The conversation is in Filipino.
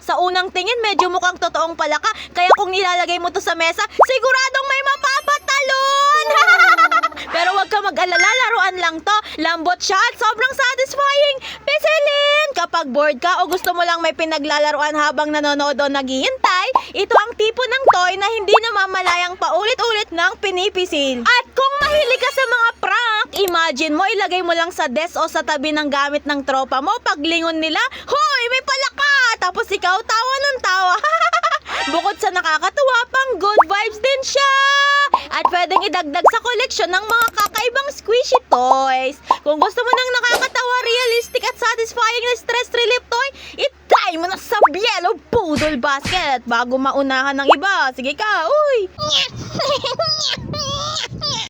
Sa unang tingin, medyo mukhang totoong pala ka. Kaya kung nilalagay mo to sa mesa, siguradong may mapapatalon! Pero wag ka mag-alala, laruan lang to. Lambot siya at sobrang satisfying. Pisilin! Kapag bored ka o gusto mo lang may pinaglalaruan habang nanonood o naghihintay, ito ang tipo ng toy na hindi namamalayang paulit-ulit ng pinipisil. At kung mahilig ka sa mga prank, imagine mo ilagay mo lang sa desk o sa tabi ng gamit ng tropa mo. Paglingon nila, hoy, may palaka! Tapos ikaw tawa ng tawa. Bukod sa nakakatuwa, pang good vibes din siya. At pwedeng idagdag sa koleksyon ng mga kakaibang squishy toys. Kung gusto mo ng nakakatawa, realistic at satisfying na stress relief toy, itry mo na sa Yellow Poodle Basket bago maunahan ng iba. Sige ka, uy!